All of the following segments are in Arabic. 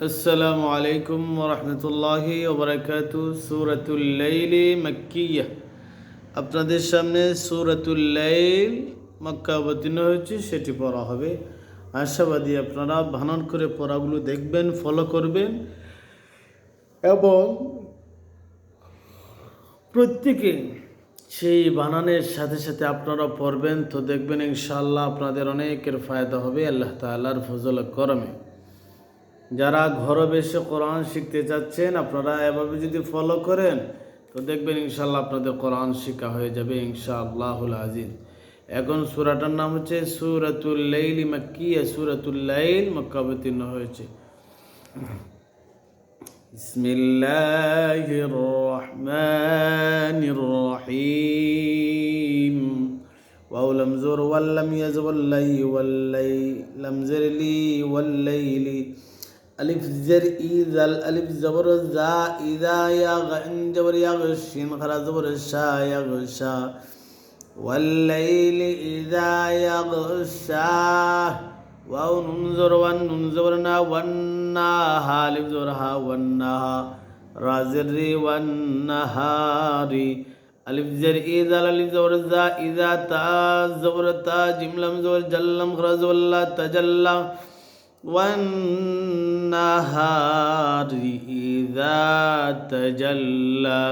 আসসালামু আলাইকুম ওরহমতুল্লাহি ওবরাকাতু। সূরাতুল লাইলি মাক্কিয়া। আপনাদের সামনে সূরাতুল লাইল মক্কা অবতীর্ণ হয়েছে, সেটি পড়া হবে। আশাবাদী আপনারা বানান করে পড়াগুলো দেখবেন, ফলো করবেন এবং প্রত্যেকে সেই বানানের সাথে সাথে আপনারা পড়বেন, তো দেখবেন ইনশাআল্লাহ আপনাদের অনেকের ফায়দা হবে আল্লাহ তাআলার ফজল করমে। যারা ঘরে বসে কোরআন শিখতে চাচ্ছেন, আপনারা এভাবে যদি ফলো করেন তো দেখবেন ইনশাআল্লাহ আপনাদের কোরআন শিক্ষা হয়ে যাবে ইনশাআল্লাহুল আজিজ। এখন সূরাটার নাম হচ্ছে সূরাতুল লাইল মাক্কিয়া। সূরাতুল লাইল মক্কা অবতীর্ণ হয়েছে। বিসমিল্লাহির রহমানির রহিম। ওয়াও লাম জুর ওয়াল লাম ইয়াজওয়াল লাই ওয়াল লাই লাম জারলি ওয়াল লাইলি ألف زر إذا الألف زبر زا إذا يغ إن جبر يغشين خرا زبر شا يغشا والليل إذا يغشا واو ننظر وننظرنا والنها ألف زرها والنها رازري والنهار ألف زر إذا الألف زبر زا إذا تا زبر تا جملم زبر جلم خرا زبر لا تجلى والنهار إذا تجلى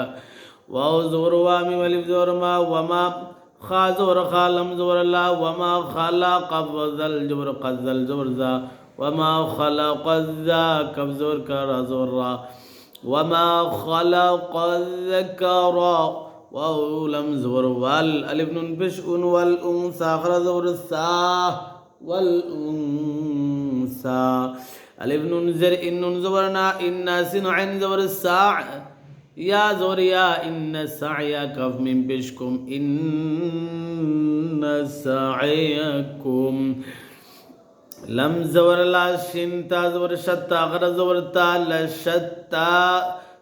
واو زور وامي والف زور ما وما خا زور خا لم زور لا وما خلق فزل جبر قزل زور ذا وما خلق ذا كف زور كرا زور را وما خلق الذكر واو لم زور وال الف نون بش ان والانثى خرا زور السا والأنثى ألف نون زر إن نون زبرنا إن سين عين زبر الساع يا زور يا إن سعيا كف من بشكم إن سعيكم لم زبر لا شين تا زبر شتا غر زبر تا لشتا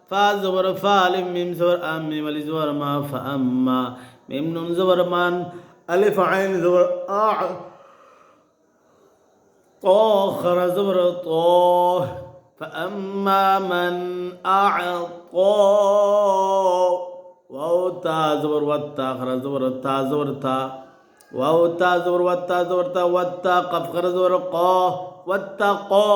فا زبر فا لم ميم زبر أم ميم ولي زبر ما فأما ميم نون زبر من ألف عين زبر طاخر زبر طاه فأما من أعطى واو تا زبر وتا خر زبر تا زبر تا واو تا زبر وتا زبر تا وتا قف خر زبر قا واتقى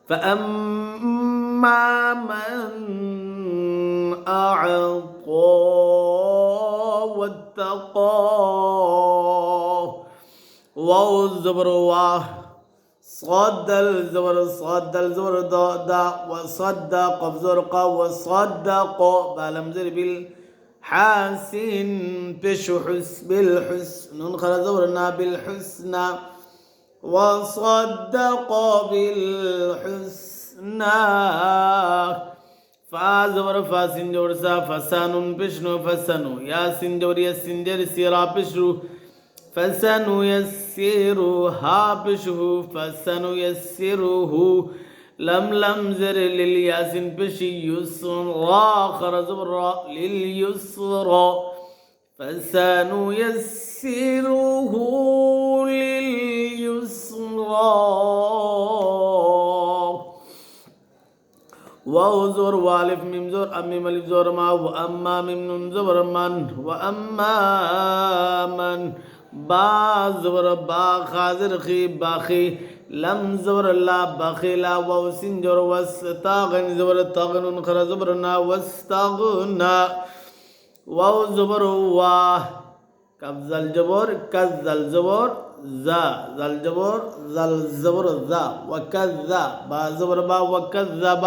فأما من أعطى واتقى واو الزبر واه صد الزبر صد الزبر دا وصدق بزرق وصدق بالم زر بالحاسن بشحس بالحسن خرج زبرنا بالحسنى وصدق بالحسنى فا زبر فا سنجور سا فسان بشنو فسنو يا سنجور يا سنجر سيرا بشرو فسنيسرها بشه فسنيسره لم زر للياسين بشي يسرا خرز برا لليسرا فسنيسره لليسرا واو زور والف ميم زور ام ميم الف زور ما واما ميم نون زبر من واما من با زبر با خازر خي باخي لم زبر لا بخيلا واو سنجر واستغن زبر تغن خر زبرنا واستغنى واو زبر وا كبزل جبر كزل زبر زا زل جبر زل زبر زا وكذا با زبر با وكذب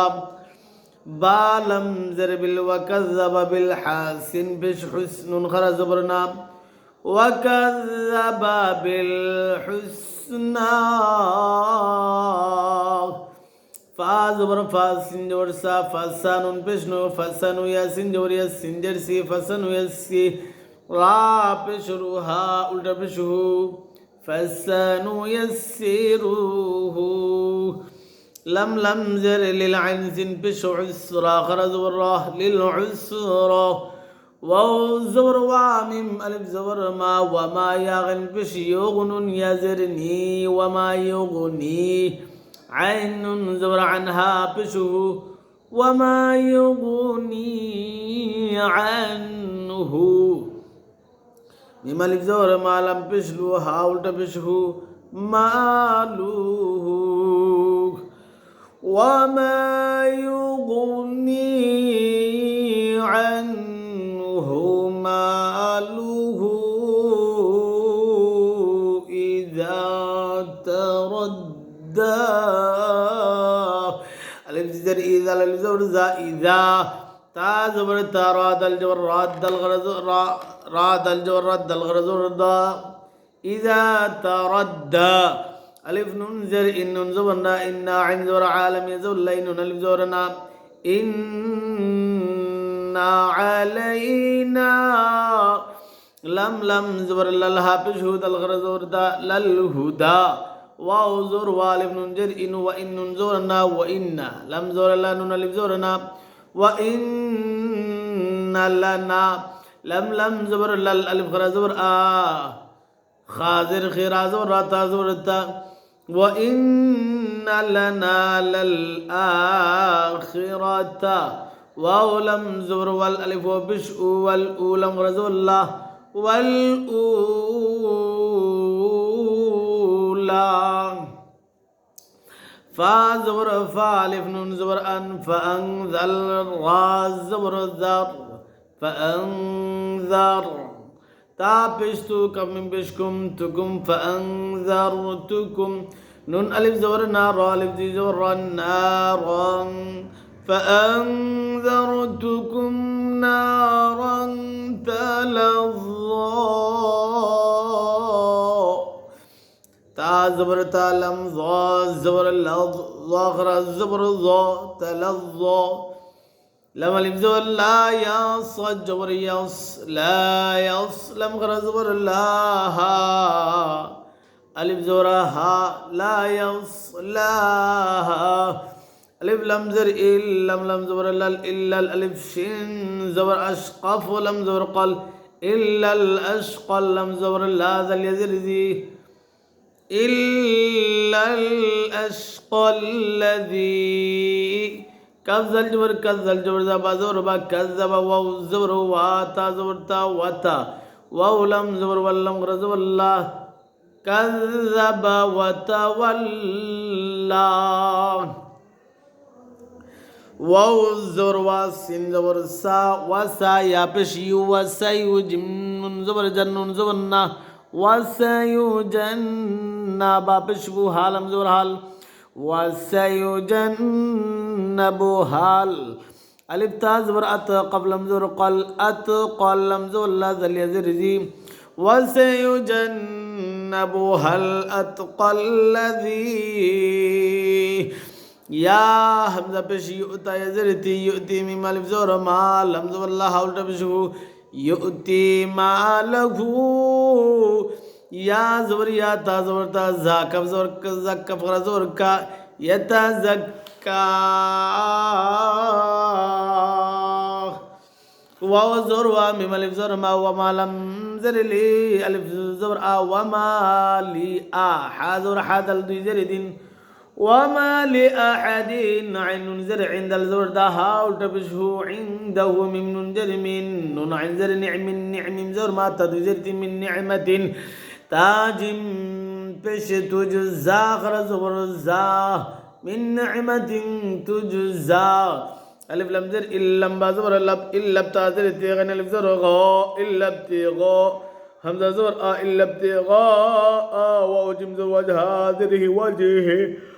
با لم زر بال وكذب بالحاسن بش حسن خر زبرنا وكذب بالحسنى فا زبر فا سنجور سا فسان بشنو فسنو يا سنجور يا سنجر سي فسنو يسي را بشروها التا بشهو فسنو يسيروه لم زر للعين سن بشو عسرا خرز والراه للعسرا واو زبر وامم الف زبر ما وما يغن بش يغن يزرني وما يغني আইন নুন জবর আনহা পেশু ওয়ামা ইউগুনি আনহু মিম আলিফ জবর মা লাম পেশলু হা উল্টা পেশহু মালুহু وما يغني عنه ماله إذا تردى ألف زر إذا ألف زر ذا إذا تا زبر تا راد الجبر راد الغرز راد الجبر رد الغرز ردا إذا تردى ألف نون زر إن نون زبرنا إنا عين زبر عالم يزول لين ألف زبرنا إنا علينا لم زبر للها بشهود الغرز وردا للهدى واو زور والف نون زر إن وإن نون زبرنا وإنا لم زبر لا نون ألف زبرنا وإن لنا لم زبر لل ألف غرز زبر خازر خيراز ورتا زورتا وإن لنا للآخرة واو لم زبر والألف وبشء والأولم رزو الله والأولى فا زبر فالف نون زبر أن فأنذر را زبر ذر فأنذر تابشتو كم من بشكم تكم فأنذرتكم نون ألف زبر نار ألف زي زبر نارا فأنذرتكم نارا تلظى تا زبر تالم ظا زبر اللظ ظاخر الزبر ظا تلظى لم ألف زبر لا يص جبر يص لا يص لم غر زبر لا ها ألف زبر ها لا يص لا ها ألف لم زر لم زبر إلا الألف شين زبر أشقف ولم زبر قل إلا الأشقى لم زبر لا ذا اليزر ذي إلا الأشقى الذي كذب الجبر كذب الجبر زبا زبر با كذب واو زبر واتا زبر تا واتا واو لم زبر ولم غرزب الله كذب وتولى واو زبر واسين زبر سا وسا يا بشي وسيجم زبر جنون زبرنا وسيجن بابشبو حالم زبر حال وسيجنبها ألف تا زبر أت قبل زبر قل أت قل زبر لا ذل يزر ذي وسيجنبها الأتقى الذي يا همزة بش يؤتى يزرتي يؤتي مما ألف زبر ما لم زبر الله حول تبشو يؤتي ماله يا زبر يا تا زبر تا زاكف زبر زكف غرا زبر كا يتزكى واو زبر وميم ألف زبر ما وما لم زر لي ألف زبر وما لي حا زبر حاد الدي زردين وما لأحد عين زر عند الزبر دا هاول تبشه عنده من زر من نون عين زر نعم نعم زر ما تدزرت من نعمة تاجم بش تجزا خر زبر زا من نعمة تجزا ألف لم زر إلا لم زبر إلا بتازر تيغن ألف زر غا إلا بتيغا همزة زبر إلا بتيغاء وجم زر وجه هذه وجهه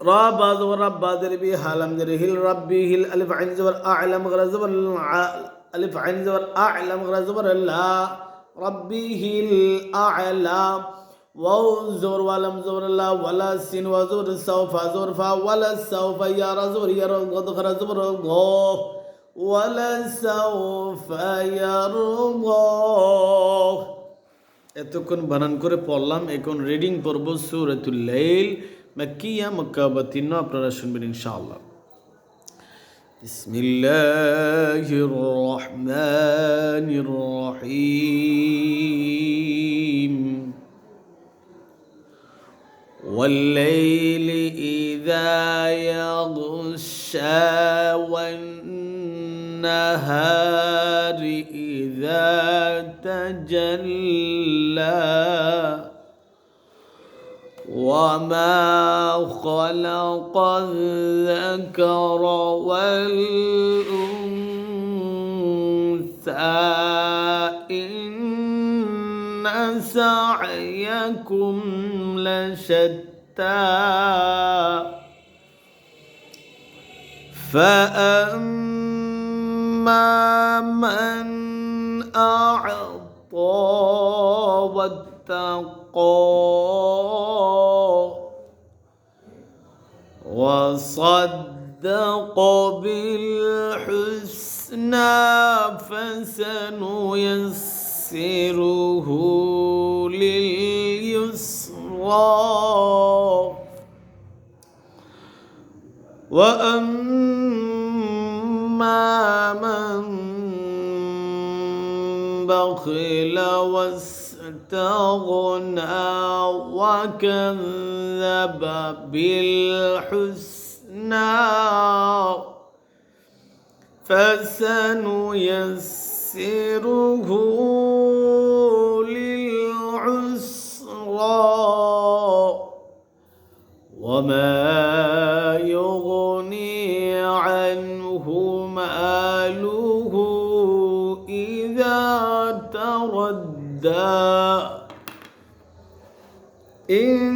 رابا زبر ربا دربي حالم درهل ربي هل ألف عين زبر أعلم غير زبر ألف عين زبر أعلم غير زبر لا ربي هل أعلى واو زبر ولم زبر لا ولا سين وزبر سوف زبر فا ولا سوف يرى زبر يرى غد غير زبر غو ولا سوف يرضى এতক্ষণ বানান করে পড়লাম এখন রিডিং পড়ব সূরাতুল লাইল مكية مكة بطينة আপনারা শুনবেন ইনশাআল্লাহ بسم الله الرحمن الرحيم والليل إذا يغشى والنهار إذا تجلى وما خلق الذكر والأنثى إن سعيكم لشتى فأما من أعطى واتقى وصدق بالحسنى فسنيسره لليسرى وأما من بخل واستغنى وكذب بالحسنى فسنيسره للعسرى وما يغني عنه ماله إذا تردى إن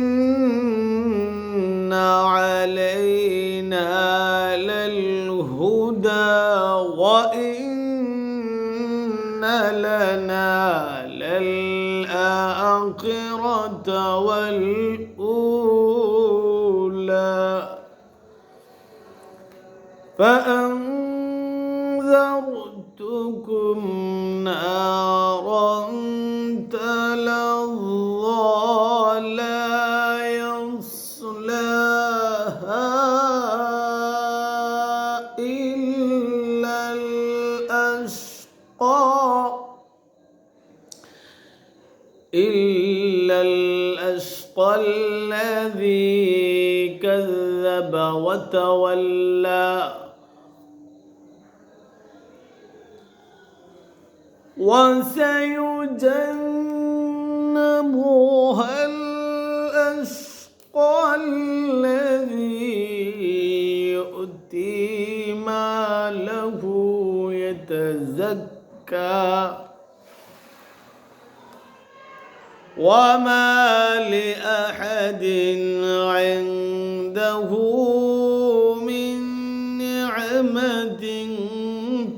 علينا للهدى وإن لنا للآخرة والأولى فأنذرتكم نارا تلظى لا يصلاها إلا الأشقى الذي كذب وتولى وسيجنبها الأشقى الذي يؤتي ماله يتزكى وما لأحد عنده من نعمة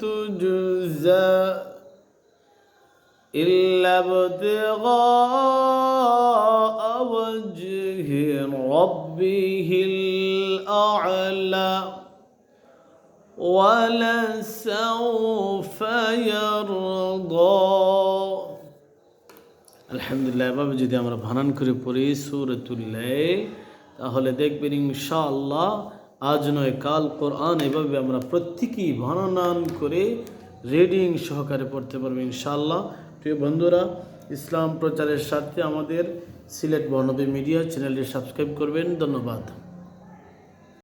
تجزى إلا ابتغاء وجه ربه الأعلى ولسوف يرضى আলহামদুলিল্লাহ এভাবে যদি আমরা বানান করে পড়ি সূরাতুল লাইল তাহলে দেখবেন ইনশাআল্লাহ আজ নয় কাল কোরআন এভাবে আমরা প্রত্যেকই বানান করে রিডিং সহকারে পড়তে পারবো ইনশাআল্লাহ। প্রিয় বন্ধুরা, ইসলাম প্রচারের স্বার্থে আমাদের সিলেট বর্ণবী মিডিয়া চ্যানেলটি সাবস্ক্রাইব করবেন। ধন্যবাদ।